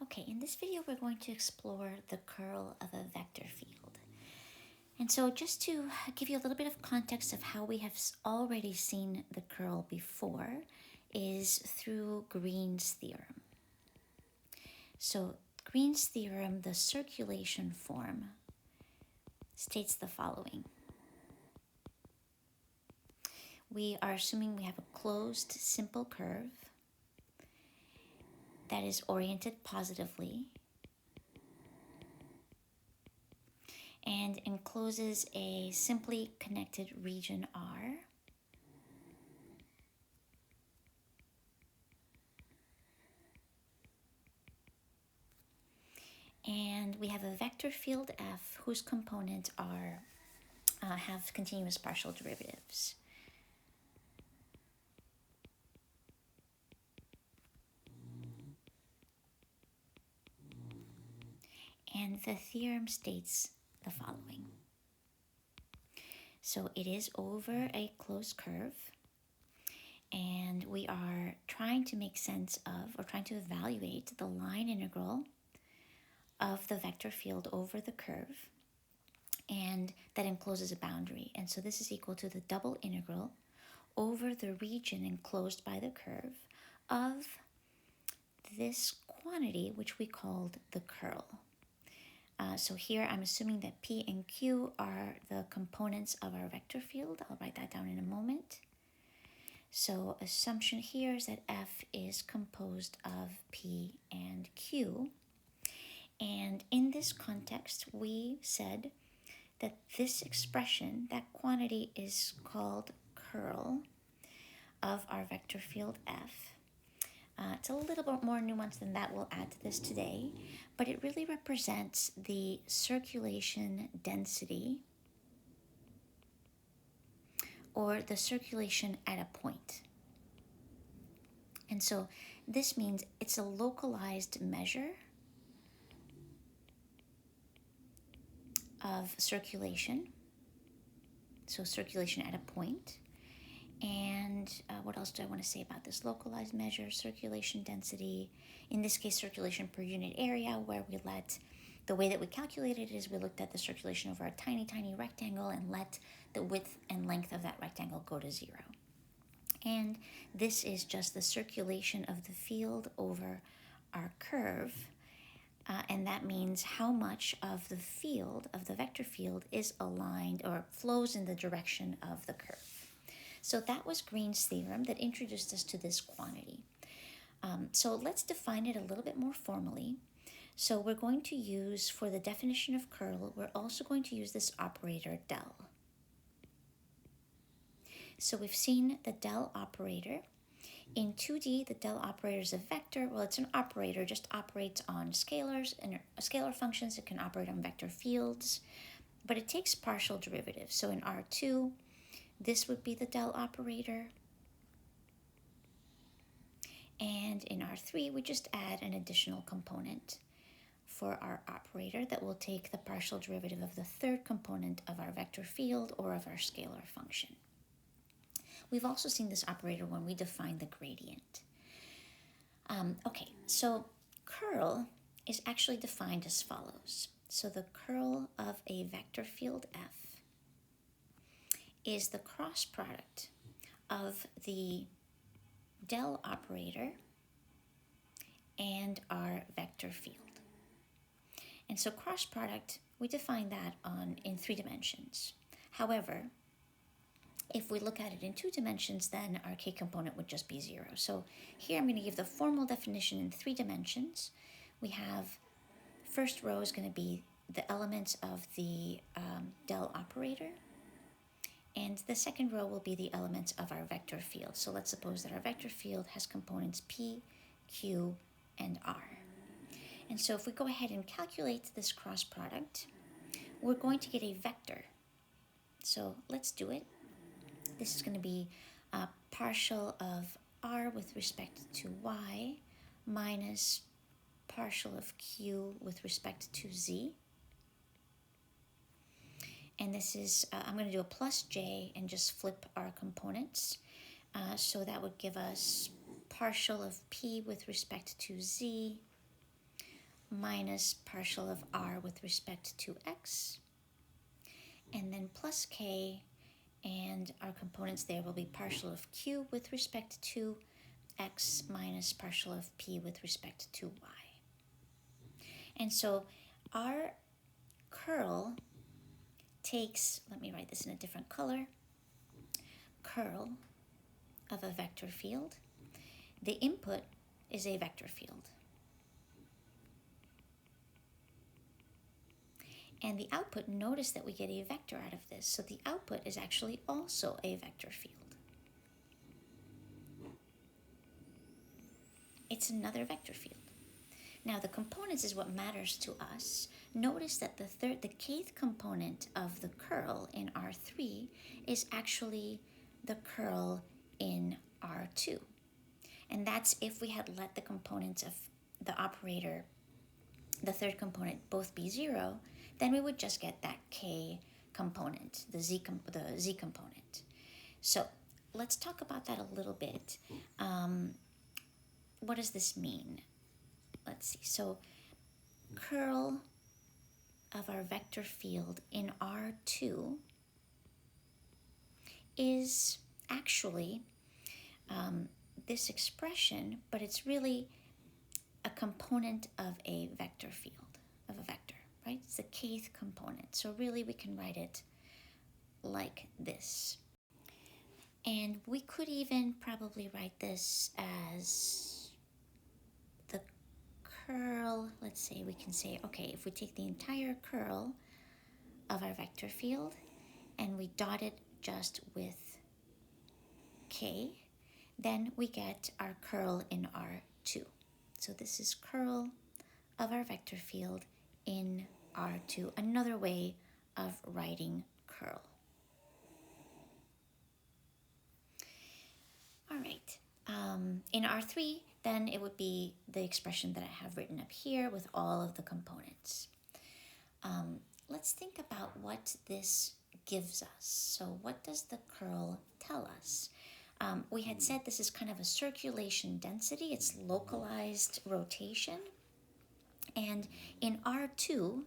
Okay, in this video we're going to explore the curl of a vector field. And so just to give you a little bit of context of how we have already seen the curl before is through Green's theorem. So Green's theorem, the circulation form, states the following. We are assuming we have a closed simple curve that is oriented positively and encloses a simply connected region R. And we have a vector field F whose components are have continuous partial derivatives. And the theorem states the following. So it is over a closed curve, and we are trying to make sense of, or trying to evaluate the line integral of the vector field over the curve, and that encloses a boundary. And so this is equal to the double integral over the region enclosed by the curve of this quantity, which we called the curl. So here I'm assuming that P and Q are the components of our vector field. I'll write that down in a moment. So assumption here is that F is composed of P and Q. And in this context, we said that this expression, that quantity, is called curl of our vector field F. It's a little bit more nuanced than that. We'll add to this today, but it really represents the circulation density or the circulation at a point. And so this means it's a localized measure of circulation, so circulation at a point. And what else do I want to say about this localized measure? Circulation density, in this case, circulation per unit area, where we let, the way that we calculated it is we looked at the circulation over a tiny, tiny rectangle and let the width and length of that rectangle go to 0. And this is just the circulation of the field over our curve. And that means how much of the field, of the vector field, is aligned or flows in the direction of the curve. So that was Green's theorem that introduced us to this quantity. So let's define it a little bit more formally. So we're going to use, for the definition of curl, we're also going to use this operator del. So we've seen the del operator. In 2D, the del operator is a vector. Well, it's an operator, just operates on scalars and scalar functions. It can operate on vector fields, but it takes partial derivatives. So in R2, this would be the del operator. And in R3, we just add an additional component for our operator that will take the partial derivative of the third component of our vector field or of our scalar function. We've also seen this operator when we define the gradient. Okay, so curl is actually defined as follows. So the curl of a vector field F is the cross product of the del operator and our vector field. And so cross product, we define that in 3 dimensions. However, if we look at it in 2 dimensions, then our k component would just be 0. So here I'm going to give the formal definition in 3 dimensions. We have, first row is going to be the elements of the del operator, and the second row will be the elements of our vector field. So let's suppose that our vector field has components P, Q, and R. And so if we go ahead and calculate this cross product, we're going to get a vector. So let's do it. This is going to be a partial of R with respect to Y minus partial of Q with respect to Z. And this is, I'm going to do a plus J and just flip our components. So that would give us partial of P with respect to Z minus partial of r with respect to x, and then plus k, and our components there will be partial of q with respect to x minus partial of p with respect to y. And so our curl takes, let me write this in a different color, curl of a vector field. The input is a vector field. And the output, notice that we get a vector out of this. So the output is actually also a vector field. It's another vector field. Now the components is what matters to us. Notice that the kth component of the curl in R3 is actually the curl in R2. And that's if we had let the components of the operator, the third component, both be 0, then we would just get that k component, the z component. So let's talk about that a little bit. What does this mean? Let's see. So curl of our vector field in R2 is actually this expression, but it's really a component of a vector field, of a vector, right? It's the kth component. So really we can write it like this. And we could even probably write this as the curl, let's say we can say, okay, if we take the entire curl of our vector field and we dot it just with k, then we get our curl in R2. So this is curl of our vector field in R2, another way of writing curl. All right, in R3, then it would be the expression that I have written up here with all of the components. Let's think about what this gives us. So what does the curl tell us? We had said this is kind of a circulation density. It's localized rotation. And in R2,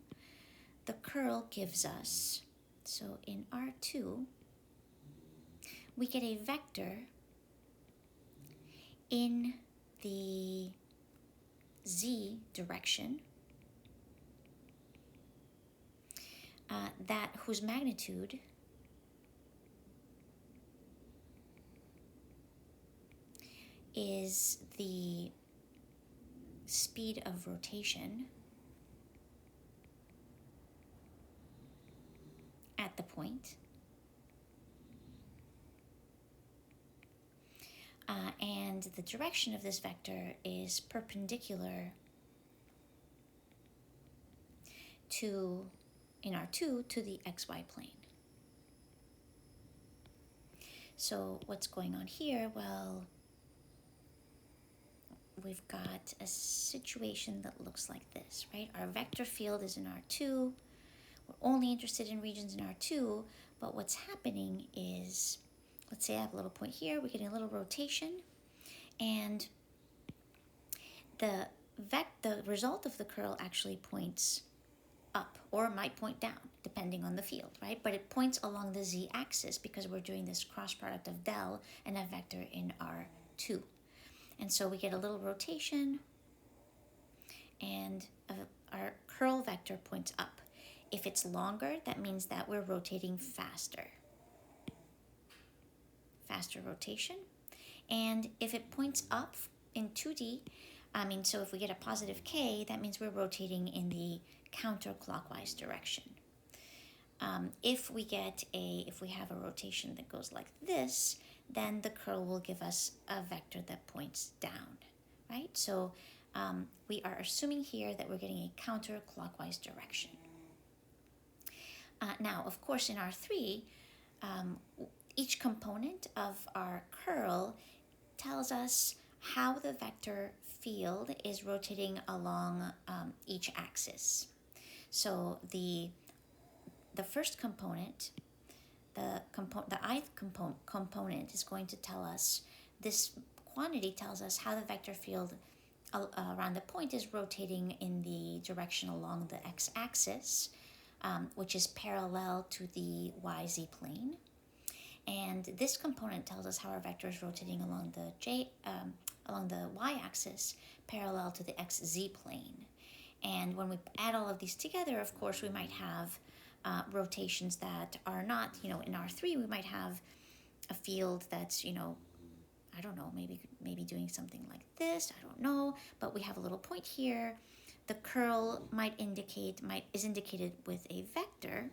the curl gives us, so in R2, we get a vector in the z direction whose magnitude is the speed of rotation at the point, and the direction of this vector is perpendicular to, in R2, to the xy plane. So what's going on here? Well, we've got a situation that looks like this, right? Our vector field is in R2. We're only interested in regions in R2, but what's happening is, let's say I have a little point here, we're getting a little rotation, and the result of the curl actually points up, or might point down, depending on the field, right? But it points along the z-axis because we're doing this cross product of del and a vector in R2. And so we get a little rotation, and our curl vector points up. If it's longer, that means that we're rotating faster. Faster rotation. And if it points up in 2D, so if we get a positive k, that means we're rotating in the counterclockwise direction. If we have a rotation that goes like this, then the curl will give us a vector that points down, right? So we are assuming here that we're getting a counterclockwise direction. Now, of course, in R3, each component of our curl tells us how the vector field is rotating along each axis. So the first component, the ith component is going to tell us, this quantity tells us how the vector field around the point is rotating in the direction along the x-axis, which is parallel to the yz plane. And this component tells us how our vector is rotating along along the y-axis, parallel to the xz plane. And when we add all of these together, of course, we might have rotations that are not, in R3, we might have a field that's, I don't know, maybe doing something like this, I don't know, but we have a little point here. The curl is indicated with a vector,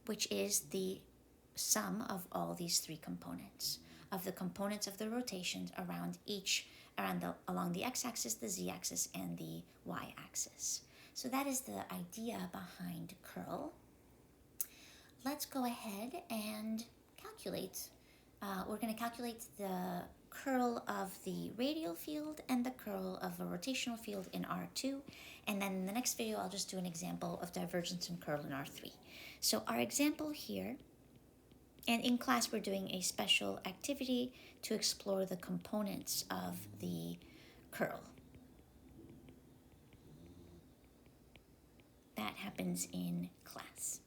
which is the sum of all these three components, of the components of the rotations along the x-axis, the z-axis, and the y-axis. So that is the idea behind curl. Let's go ahead and calculate. We're going to calculate the curl of the radial field and the curl of a rotational field in R2. And then in the next video, I'll just do an example of divergence and curl in R3. So our example here, and in class we're doing a special activity to explore the components of the curl. That happens in class.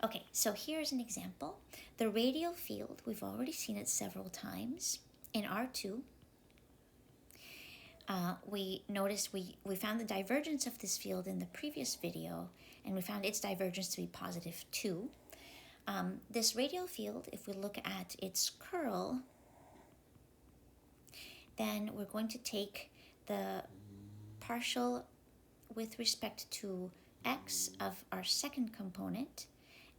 Okay, so here's an example. The radial field, we've already seen it several times. In R2, we noticed we found the divergence of this field in the previous video, and we found its divergence to be positive 2. This radial field, if we look at its curl, then we're going to take the partial with respect to x of our second component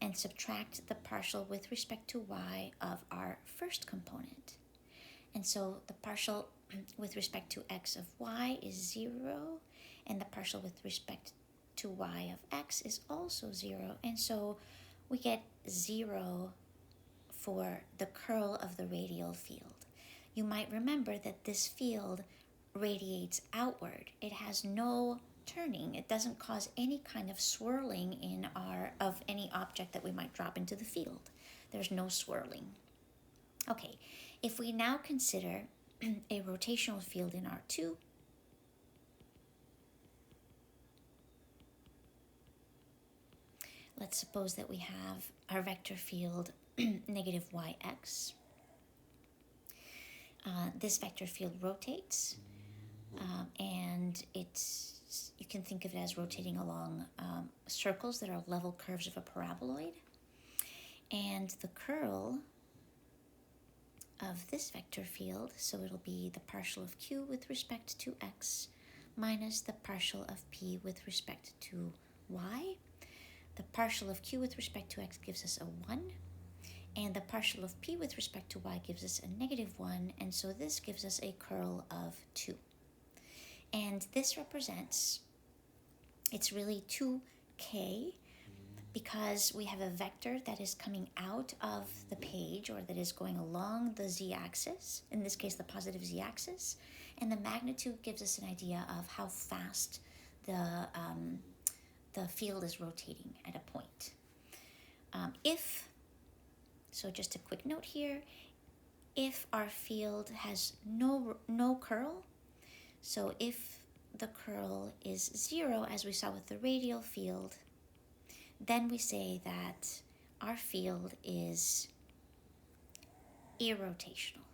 and subtract the partial with respect to y of our first component. And so the partial with respect to x of y is 0, and the partial with respect to y of x is also 0. And so we get 0 for the curl of the radial field. You might remember that this field radiates outward. It has no turning. It doesn't cause any kind of swirling of any object that we might drop into the field. There's no swirling. Okay, if we now consider a rotational field in R2, let's suppose that we have our vector field negative yx. This vector field rotates, and you can think of it as rotating along circles that are level curves of a paraboloid. And the curl of this vector field, so it'll be the partial of q with respect to x minus the partial of p with respect to y. The partial of q with respect to x gives us a 1, and the partial of p with respect to y gives us a negative 1, and so this gives us a curl of 2. And this represents, it's really 2k, because we have a vector that is coming out of the page, or that is going along the z-axis, in this case the positive z-axis, and the magnitude gives us an idea of how fast the field is rotating at a point. So just a quick note here, if our field has no curl, so if the curl is 0, as we saw with the radial field, then we say that our field is irrotational,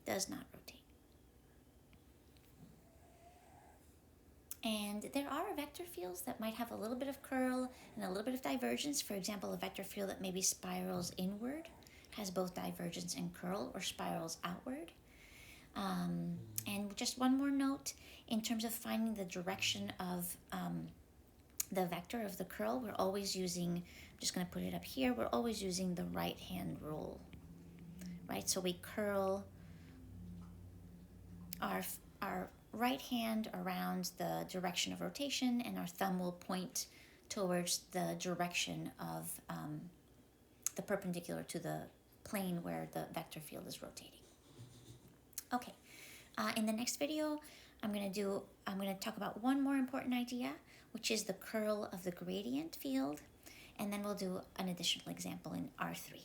does not rotate. And there are vector fields that might have a little bit of curl and a little bit of divergence. For example, a vector field that maybe spirals inward has both divergence and curl, or spirals outward. And just one more note, in terms of finding the direction of the vector of the curl, we're always using, I'm just going to put it up here, we're always using the right-hand rule, right? So we curl our right hand around the direction of rotation, and our thumb will point towards the direction of the perpendicular to the plane where the vector field is rotating. Okay, in the next video, I'm going to talk about one more important idea, which is the curl of the gradient field, and then we'll do an additional example in R3.